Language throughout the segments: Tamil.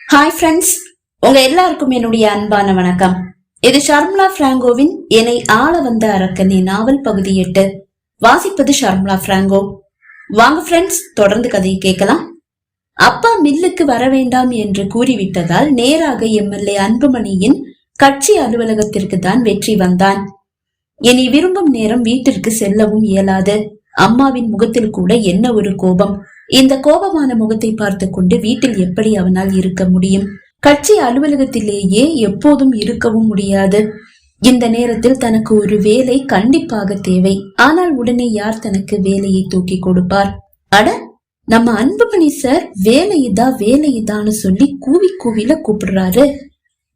ஹாய் ஃப்ரெண்ட்ஸ், உங்க எல்லாருக்கும் என்னுடைய அன்பான வணக்கம். இது ஷர்மிளா பிராங்கோவின் என்னை ஆள வந்த அரக்கனே நாவல் பகுதி 8. வாசிப்பது ஷர்மிளா பிராங்கோ. வாங்க ஃப்ரெண்ட்ஸ், தொடர்ந்து கதையை கேட்கலாம். அப்பா மில்லுக்கு வர வேண்டாம் என்று கூறிவிட்டதால் நேராக எம்எல்ஏ அன்புமணியின் கட்சி அலுவலகத்திற்கு தான் வெற்றி வந்தான். இனி விரும்பும் நேரம் வீட்டிற்கு செல்லவும் இயலாது. அம்மாவின் முகத்தில் கூட என்ன ஒரு கோபம்! இந்த கோபமான முகத்தை பார்த்து கொண்டு வீட்டில் எப்படி அவனால் இருக்க முடியும்? கட்சி அலுவலகத்திலேயே எப்போதும் இருக்கவும் முடியாது. இந்த நேரத்தில் தனக்கு ஒரு வேலை கண்டிப்பாக தேவை. ஆனால் உடனே யார் தனக்கு வேலையை தூக்கி கொடுப்பார்? அட, நம்ம அன்புமணி சார் வேலையுதான்னு சொல்லி கூவி கூவில கூப்பிடுறாரு.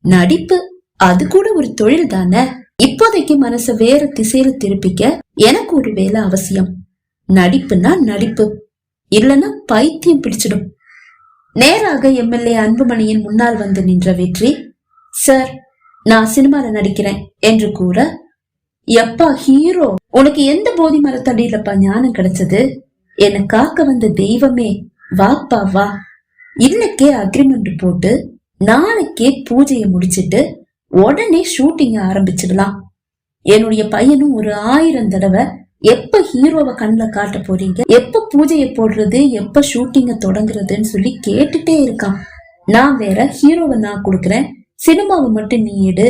நடிப்பு, அது கூட ஒரு தொழில் தானே. இப்போதைக்கு மனச வேற திசையில திருப்பிக்க எனக்கு ஒரு வேலை அவசியம். நடிப்புனா நடிப்பு, இல்லன்னா பைத்தியம் பிடிச்சிடும். நேராக எம்எல்ஏ அன்புமணியின் முன்னால் வந்து நின்ற வெற்றி, சார், நான் சினிமால நடிக்கிறேன் என்று கூற, எப்பா ஹீரோ, உனக்கு எந்த போதி மரத்தடியிலப்பா ஞானம் கிடைச்சது? என்னை காக்க வந்த தெய்வமே, வாப்பா வா. இன்னைக்கே அக்ரிமெண்ட் போட்டு நாளைக்கே பூஜையை முடிச்சிட்டு உடனே ஷூட்டிங்க ஆரம்பிச்சிடலாம். என்னுடைய பையனும் ஒரு 1000 தடவை எப்ப ஹீரோவை கண்ணுல காட்ட போறீங்க, எப்ப பூஜையை போடுறது, எப்ப ஷூட்டிங்க தொடங்குறதுன்னு சொல்லி கேட்டுட்டே இருக்கான். நான் வேற ஹீரோவை நான் கொடுக்கறேன், சினிமாவை மட்டும் நீ எடு.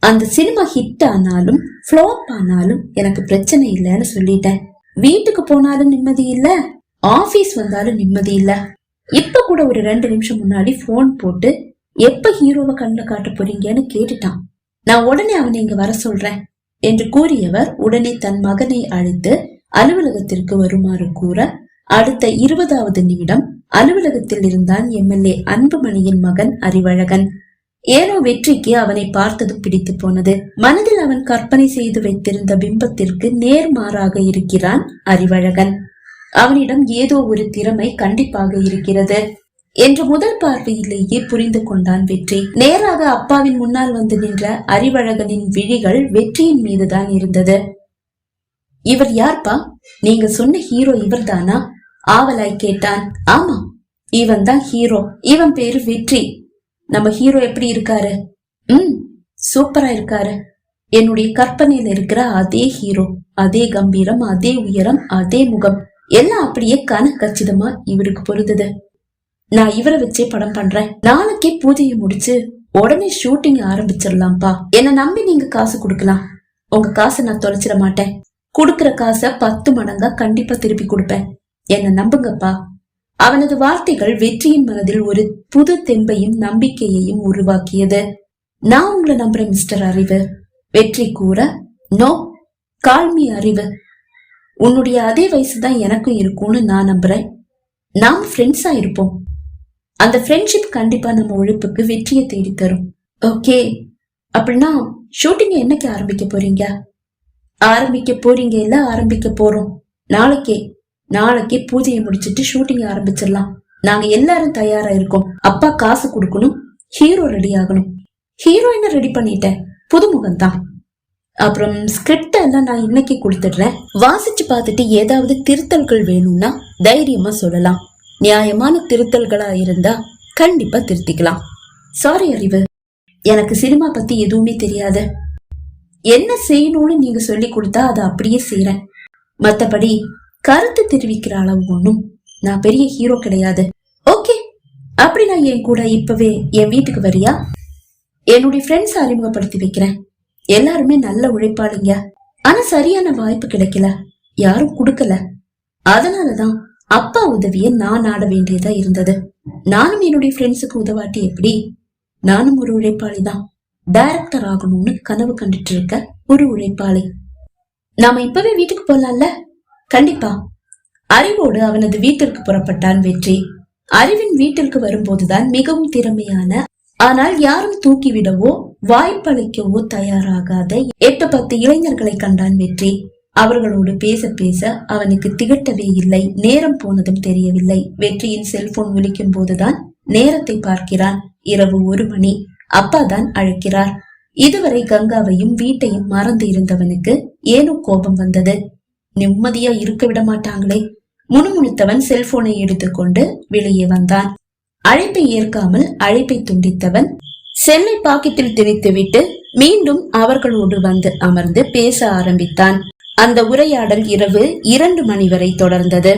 அந்த சினிமா ஹிட் ஆனாலும் ஃப்ளாப் ஆனாலும் எனக்கு பிரச்சனை இல்லைன்னு சொல்லிட்டேன். வீட்டுக்கு போனாலும் நிம்மதி இல்ல, ஆபீஸ் வந்தாலும் நிம்மதி இல்ல. இப்ப கூட ஒரு 2 நிமிஷம் முன்னாடி போன் போட்டு எப்ப ஹீரோவை கண்ணுல காட்ட போறீங்கன்னு கேட்டுட்டான். நான் உடனே அவனை இங்க வர சொல்றேன் என்று கூறியவர் உடனே தன் மகனை அழைத்து அலுவலகத்திற்கு வருமாறு கூற, அடுத்த 20வது நிமிடம் அலுவலகத்தில் இருந்தான் எம்எல்ஏ அன்புமணியின் மகன் அறிவழகன். ஏனோ வெற்றிக்கு அவனை பார்த்தது பிடித்து போனது. மனதில் அவன் கற்பனை செய்து வைத்திருந்த பிம்பத்திற்கு நேர்மாறாக இருக்கிறான் அறிவழகன். அவனிடம் ஏதோ ஒரு திறமை கண்டிப்பாக இருக்கிறது என்று முதல் பார்வையிலேயே புரிந்து கொண்டான் வெற்றி. நேராக அப்பாவின் முன்னால் வந்து நின்ற அறிவழகனின் விழிகள் வெற்றியின் மீதுதான் இருந்தது. இவர் யார்ப்பா? நீங்க சொன்ன ஹீரோ இவர் தானா? ஆவலாய் கேட்டான். ஆமா, இவன் தான் ஹீரோ. இவன் பேரு வெற்றி. நம்ம ஹீரோ எப்படி இருக்காரு? சூப்பரா இருக்காரு. என்னுடைய கற்பனையில இருக்கிற அதே ஹீரோ, அதே கம்பீரம், அதே உயரம், அதே முகம், எல்லாம் அப்படியே கச்சிதமா இவருக்கு பொருந்தது. நான் இவரை வச்சே படம் பண்றேன். நாளைக்கே பூஜையை முடிச்சு உடனே ஷூட்டிங் ஆரம்பிச்சிடலாம்ப்பா. என்ன நம்பி நீங்க காசு கொடுக்கலாம். உங்க காசை நான் தொலைச்சிட மாட்டேன். குடுக்கற காசை 10 மடங்கா கண்டிப்பா திருப்பி கொடுப்பேன். என்ன நம்புங்கப்பா. அவனது வார்த்தைகள் வெற்றியின் மனதில் ஒரு புது தெம்பையும் நம்பிக்கையையும் உருவாக்கியது. நான் உங்களை நம்புறேன் மிஸ்டர் அறிவு. வெற்றி கூற, நோ, கால்மி அறிவு. உன்னுடைய அதே வயசுதான் எனக்கும் இருக்கும்னு நான் நம்புறேன். நாம் ஃப்ரெண்ட்ஸா இருப்போம். அந்த ஃப்ரெண்ட்ஷிப் கண்டிப்பா நம்ம உழைப்புக்கு வெற்றியை தேடி தரும். ஓகே, அப்படின்னா ஷூட்டிங் என்னைக்கு ஆரம்பிக்க போறீங்க? ஆரம்பிக்க போறோம். நாளைக்கே பூஜையை முடிச்சிட்டு ஷூட்டிங் ஆரம்பிச்சிடலாம். நாங்க எல்லாரும் தயாரா இருக்கோம். அப்பா காசு கொடுக்கணும், ஹீரோ ரெடி ஆகணும். ஹீரோயினை ரெடி பண்ணிட்டேன், புதுமுகம் தான். அப்புறம் ஸ்கிரிப்ட் எல்லாம் நான் இன்னைக்கு கொடுத்துடுறேன். வாசிச்சு பார்த்துட்டு ஏதாவது திருத்தல்கள் வேணும்னா தைரியமா சொல்லலாம். நியாயமான திருத்தல்களா இருந்தா கண்டிப்பா திருத்திக்கலாம். சாரி அறிவு, எனக்கு சினிமா பத்தி எதுவுமே தெரியாது. என்ன செய்யணும்னு நீங்க சொல்லி கொடுத்தா அதை அப்படியே செய்யறேன். மத்தபடி கருத்து தெரிவிக்கிற அளவு ஒண்ணும் நான் பெரிய ஹீரோ கிடையாது. ஓகே, அப்படி நான் என் கூட இப்பவே என் வீட்டுக்கு வரியா? என்னுடைய ஃப்ரெண்ட்ஸ் அறிமுகப்படுத்தி வைக்கிறேன். எல்லாருமே நல்ல உழைப்பாளிங்க. ஆனா சரியான வாய்ப்பு கிடைக்கல, யாரும் கொடுக்கல. அதனாலதான் அப்பா உதவிய நான் நாட வேண்டியதா இருந்தது. நானும் என்னுடைய ஃப்ரெண்ட்ஸுக்கு உதவாட்டி எப்படி? நானும் ஒரு உழைப்பாளி தான். டைரக்டர் ஆகணும்னு கனவு கண்டுட்டு இருக்க ஒரு உழைப்பாளி. நாம இப்பவே வீட்டுக்கு போலாம்ல? கண்டிப்பா. அறிவோடு அவனது வீட்டிற்கு புறப்பட்டான் வெற்றி. அறிவின் வீட்டிற்கு வரும்போதுதான் மிகவும் திறமையான, ஆனால் யாரும் தூக்கிவிடவோ வாய்ப்பளிக்கவோ தயாராகாத 8-10 இளைஞர்களை கண்டான் வெற்றி. அவர்களோடு பேச பேச அவனுக்கு திகட்டவே இல்லை. நேரம் போனதும் தெரியவில்லை. வெற்றியின் செல்போன் ஒலிக்கும் போதுதான் நேரத்தை பார்க்கிறான். இரவு 1 மணி. அப்பா தான் அழைக்கிறார். இதுவரை கங்காவையும் வீட்டையும் மறந்து இருந்தவனுக்கு ஏனோ கோபம் வந்தது. நிம்மதியா இருக்க விட மாட்டாங்களே. முணுமுணுத்தவன் செல்போனை எடுத்துக்கொண்டு வெளியே வந்தான். அழைப்பை ஏற்காமல் அழைப்பை துண்டித்தவன் செல்லை பாக்கெட்டில் திணித்துவிட்டு மீண்டும் அவர்களோடு வந்து அமர்ந்து பேச ஆரம்பித்தான். அந்த உரையாடல் இரவு 2 மணி வரை தொடர்ந்தது.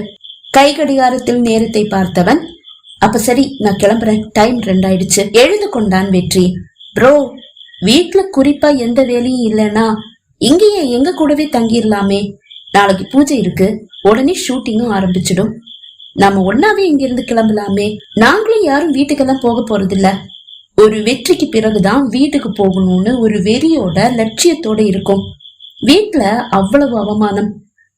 கை கடிகாரத்தில் நேரத்தை பார்த்தவன், அப்ப சரி நான் கிளம்புறேன், டைம் 2 ஆயிடுச்சு எழுந்து கொண்டான் வெற்றி. ப்ரோ, வீட்டுல குறிப்பா எந்த வேலையும் இல்லைன்னா இங்கேயே எங்க கூடவே தங்கிடலாமே. நாளைக்கு பூஜை இருக்கு, உடனே ஷூட்டிங்கும் ஆரம்பிச்சிடும். நாம ஒன்னாவே இங்க இருந்து கிளம்பலாமே. நாங்களும் யாரும் வீட்டுக்கெல்லாம் போக போறது இல்ல. ஒரு வெற்றிக்கு பிறகுதான் வீட்டுக்கு போகணும்னு ஒரு வெறியோட லட்சியத்தோட இருக்கும். வீட்டுல அவ்வளவு அவமானம்.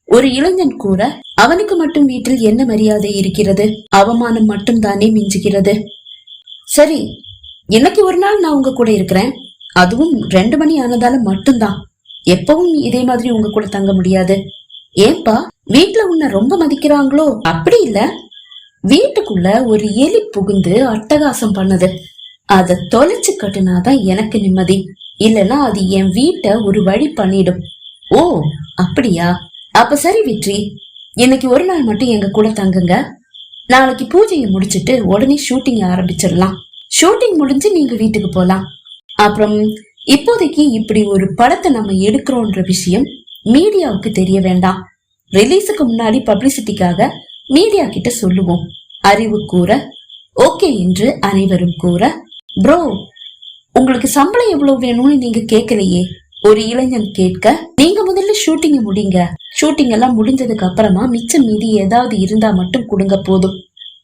ஒரு இளைஞன் கூற அவனுக்கு மட்டும் வீட்டில் என்ன மரியாதை இருக்கிறது? அவமானம் மட்டும் தானே மிஞ்சுகிறது. சரி, இன்னைக்கு ஒரு நாள் நான் உங்க கூட இருக்கிறேன். அதுவும் 2 மணி ஆனதால மட்டும்தான். எப்பவும் இதே மாதிரி உங்க கூட தங்க முடியாது. ஏன்பா, வீட்டுல உன்னை ரொம்ப மதிக்கிறாங்களோ? அப்படி இல்ல, வீட்டுக்குள்ள ஒரு எலி புகுந்து அட்டகாசம் பண்ணுது. அத தொலைச்சு கட்டுனாதான் எனக்கு நிம்மதி. இல்லனா அது என் வீட்டை ஒரு வழி பண்ணிடும். ஓ அப்படியா? அப்ப சரி வெற்றி, இன்னைக்கு ஒரு நாள் மட்டும் எங்க கூட தங்குங்க. நாளைக்கு பூஜையை முடிச்சிட்டு உடனே ஷூட்டிங் ஆரம்பிச்சிடலாம். ஷூட்டிங் முடிஞ்சு நீங்க வீட்டுக்கு போலாம். அப்புறம் இப்போதைக்கு இப்படி ஒரு படத்தை நம்ம எடுக்கிறோன்ற விஷயம் மீடியாவுக்கு தெரிய வேண்டாம். ரிலீஸுக்கு முன்னாடி பப்ளிசிட்டிக்காக மீடியா கிட்ட சொல்லுவோம். அறிவு கூற ஓகே என்று அனைவரும் கூற, ப்ரோ உங்களுக்கு சம்பளம் எவ்வளவு வேணும்னு நீங்க கேட்கலையே? ஒரு இளைஞன் கேட்க, நீங்க முதல்ல ஷூட்டிங் முடிங்க. ஷூட்டிங் எல்லாம் முடிஞ்சதுக்கு அப்புறமா மிச்சம் மீதி ஏதாவது இருந்தா மட்டும் கொடுங்க போதும்.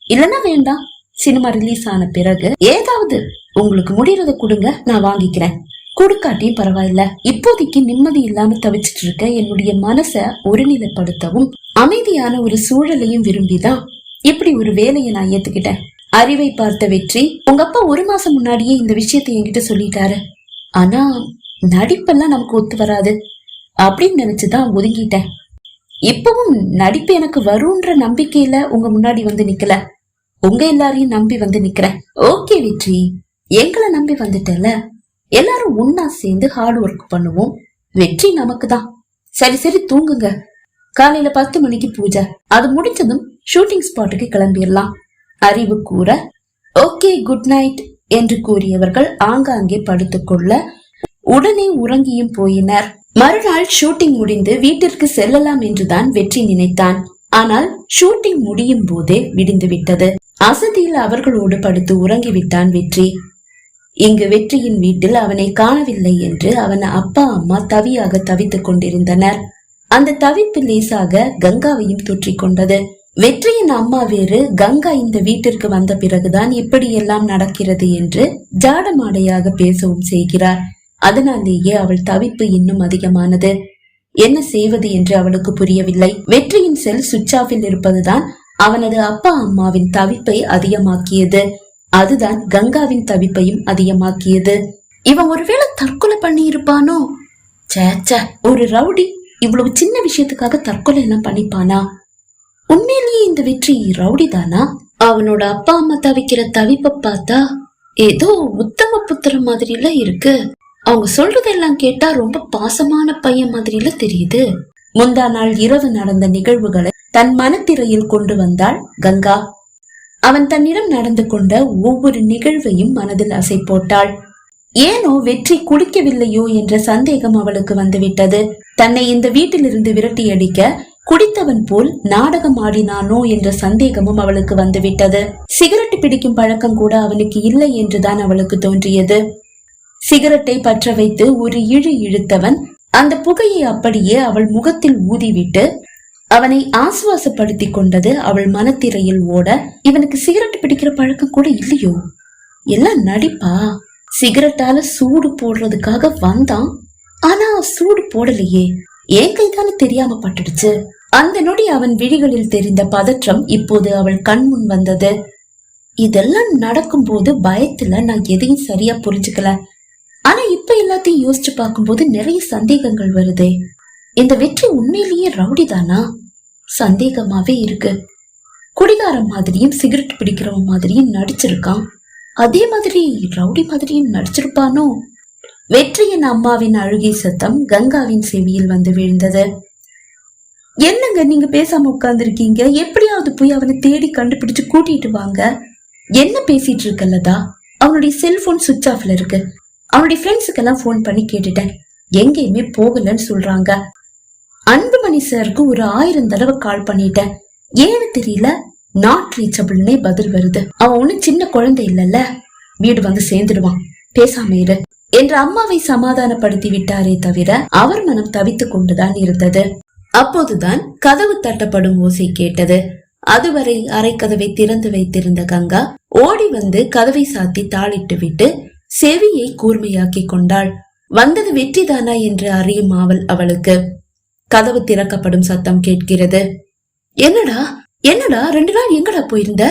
இல்லன்னா வேண்டாம். சினிமா ரிலீஸ் ஆன பிறகு ஏதாவது உங்களுக்கு முடியறத கொடுங்க, நான் வாங்கிக்கிறேன். கொடுக்காட்டியும் பரவாயில்ல. இப்போதைக்கு நிம்மதி இல்லாம தவிச்சிட்டு இருக்க என்னுடைய மனசை ஒருநிலைப்படுத்தவும் அமைதியான ஒரு சூழலையும் விரும்பிதான் இப்படி ஒரு வேலையை நான் ஏத்துக்கிட்டேன். அறிவை பார்த்த வெற்றி, உங்க அப்பா 1 மாசம் முன்னாடியே இந்த விஷயத்தை என்கிட்ட சொல்லிட்டாரு. ஆனா நடிப்பெல்லாம் நமக்கு ஒத்து வராது அப்படின்னு நினைச்சுதான் ஒதுங்கிட்டேன். இப்பவும் நடிப்பு எனக்கு வரும்ன்ற நம்பிக்கையில உங்க முன்னாடி வந்து நிக்கல, உங்க எல்லாரையும் நம்பி வந்து நிக்கிறேன். ஓகே வெற்றி, எங்களை நம்பி வந்துட்டல. எல்லாரும் ஒன்னா சேர்ந்து ஹார்ட் ஒர்க் பண்ணுவோம். வெற்றி நமக்கு தான். சரி சரி தூங்குங்க. காலையில 10 மணிக்கு பூஜை. அது முடிஞ்சதும் ஷூட்டிங் ஸ்பாட்டுக்கு கிளம்பிடலாம். அறிவு கூற ஓகே குட் நைட் என்று கூறியவர்கள் ஆங்காங்கே படுத்துக்கொள்ள உடனே உறங்கியும் போயினர். மறுநாள் ஷூட்டிங் முடிந்து வீட்டிற்கு செல்லலாம் என்றுதான் வெற்றி நினைத்தான். ஆனால் ஷூட்டிங் முடியும் போதே விடிந்து விட்டது. அசதியில் அவர்களோடு படுத்து உறங்கிவிட்டான் வெற்றி. இங்கு வெற்றியின் வீட்டில் அவனை காணவில்லை என்று அவன் அப்பா அம்மா தவியாக தவித்துக் கொண்டிருந்தனர். அந்த தவிப்பு லேசாக கங்காவையும் தொற்றிக் கொண்டது. வெற்றியின் அம்மா வேறு, கங்கா இந்த வீட்டிற்கு வந்த பிறகுதான் இப்படி எல்லாம் நடக்கிறது என்று ஜாடமாடையாக பேசவும் செய்கிறார். அதனாலேயே அவள் தவிப்பு இன்னும் அதிகமானது. என்ன செய்வது என்று அவளுக்கு புரியவில்லை. வெற்றியின் செல் சுவிட்ச் ஆஃபில் இருப்பதுதான் அவனது அப்பா அம்மாவின் தவிப்பை அதிகமாக்கியது. அதுதான் கங்காவின் தவிப்பையும் அதிகமாக்கியது. இவன் ஒருவேளை தற்கொலை பண்ணி இருப்பானோ? சேச்ச, ஒரு ரவுடி இவ்வளவு சின்ன விஷயத்துக்காக தற்கொலை எல்லாம் பண்ணிப்பானா? உண்மையிலேயே இந்த வெற்றி ரவுடி தானா? அவனோட அப்பா அம்மா தவிக்கிற தவிப்ப பார்த்தா ஏதோ உத்தம புத்திர மாதிரில இருக்கு. அவங்க சொல்றதெல்லாம் கேட்டா ரொம்ப பாசமான பையன் மாதிரில தெரியுது. முந்தா நாள் இரவு நடந்த நிகழ்வுகளை தன் மனத்திரையில் கொண்டு வந்தாள் கங்கா. அவன் தன்னிடம் நடந்து கொண்ட ஒவ்வொரு நிகழ்வையும் மனதில் அசை போட்டாள். ஏனோ வெற்றி குடிக்கவில்லையோ என்ற சந்தேகம் அவளுக்கு வந்துவிட்டது. தன்னை இந்த வீட்டிலிருந்து விரட்டி அடிக்க குடித்தவன் போல் நாடகம் ஆடினானோ என்ற சந்தேகமும் அவளுக்கு வந்துவிட்டது. சிகரெட் பிடிக்கும் பழக்கம் கூட அவனுக்கு இல்லை என்றுதான் அவளுக்கு தோன்றியது. சிகரெட்டை பற்ற வைத்து ஒரு இழு இழுத்தவன் அந்த புகையை அப்படியே அவள் முகத்தில் ஊதிவிட்டு அவனை ஆசுவாசப்படுத்தி கொண்டது அவள் மனத்திரையில் ஓட, இவனுக்கு சிகரெட் பிடிக்கிற பழக்கம் கூட இல்லையோ? எல்லாம் நடிப்பா? சிகரெட்டால சூடு போடுறதுக்காக வந்தான், ஆனா சூடு போடலையே, ஏன் கைதான தெரியாம பட்டுடுச்சு. அந்த நொடி அவன் விழிகளில் தெரிந்த பதற்றம் இப்போது அவள் கண்முன் வந்தது. இதெல்லாம் நடக்கும் போது பயத்துல நான் எதையும் சரியா புரிஞ்சுக்கல. ஆனா இப்ப எல்லாத்தையும் யோசிச்சு பார்க்கும்போது நிறைய சந்தேகங்கள் வருதே. இந்த வெற்றி உண்மையிலேயே ரவுடி தானா? சந்தேகமாவே இருக்கு. குடிகாரம் மாதிரியும் சிகரெட் பிடிக்கிறவன் மாதிரியும் நடிச்சிருக்கான். அதே மாதிரி ரவுடி மாதிரியும் நடிச்சிருப்பானோ? வெற்றியின் அம்மாவின் அழுகை சத்தம் கங்காவின் செவியில் வந்து விழுந்தது. என்னங்க நீங்க பேசாம உட்கார்ந்து இருக்கீங்க? எப்படியாவது போய் அவனை தேடி கண்டுபிடிச்சு கூட்டிட்டு வாங்க. என்ன பேசிட்டு இருக்கல்லதா? அவனுடைய செல்போன் சுவிட்ச் ஆஃப்ல இருக்கு. அவனுடைய ஃப்ரெண்ட்ஸுக்கெல்லாம் போன் பண்ணி கேட்டுட்டேன், எங்கேயுமே போகலன்னு சொல்றாங்க. அன்புமணி சாருக்கு ஒரு 1000 தடவை கால் பண்ணிட்டேன், ஏன்னு தெரியல நாட் ரீச்சபிள்னே பதில் வருது. அவன் ஒண்ணு சின்ன குழந்தை இல்லல்ல, வீடு வந்து சேர்ந்துடுவான், பேசாம இரு என்று அம்மாவை சமாதானப்படுத்தி விட்டாரே தவிர அவர் மனம் தவித்துக் கொண்டுதான் இருந்தது. அப்போதுதான் கதவு தட்டப்படும் ஓசை கேட்டது. அதுவரை அரைக்கதவை திறந்து வைத்திருந்த கங்கா ஓடி வந்து கதவை சாத்தி தாளிட்டு விட்டு செவியை கூர்மையாக்கி கொண்டாள். வந்தது வெற்றிதானா என்று அறியும் ஆவல் அவளுக்கு. கதவு திறக்கப்படும் சத்தம் கேட்கிறது. என்னடா என்னடா 2 நாள் எங்கடா போயிருந்த?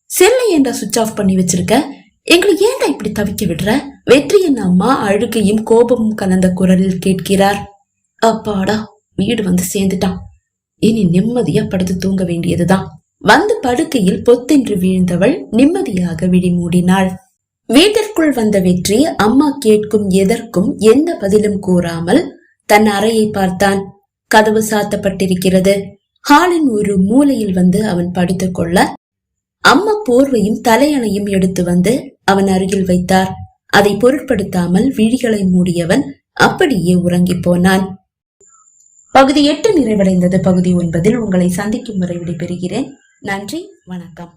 செல்லை ஏண்டா சுவிட்ச் ஆஃப் பண்ணி வச்சிருக்க? எங்களை ஏண்டா இப்படி தவிக்க விடுற? வெற்றியின் அம்மா அழுகையும் கோபமும் கலந்த குரலில் கேட்கிறார். அப்பாடா, வீடு வந்து சேர்ந்துட்டான், இனி நிம்மதியா படுத்து தூங்க வேண்டியதுதான். வந்து படுக்கையில் பொத்தென்று வீழ்ந்தவள் நிம்மதியாக விழி மூடினாள். வீட்டிற்குள் வந்த வெற்றி அம்மா கேட்கும் எதற்கும் எந்த பதிலும் கூறாமல் தன் அறையை பார்த்தான். கதவு சாத்தப்பட்டிருக்கிறது. ஹாலின் ஒரு மூலையில் வந்து அவன் படுத்துக் கொள்ள அம்மா போர்வையும் தலையணையும் எடுத்து வந்து அவன் அருகில் வைத்தார். அதை பொருட்படுத்தாமல் விழிகளை மூடியவன் அப்படியே உறங்கி போனான். பகுதி 8 நிறைவடைந்தது. பகுதி 9 உங்களை சந்திக்கும் வரை விடைபெறுகிறேன். நன்றி, வணக்கம்.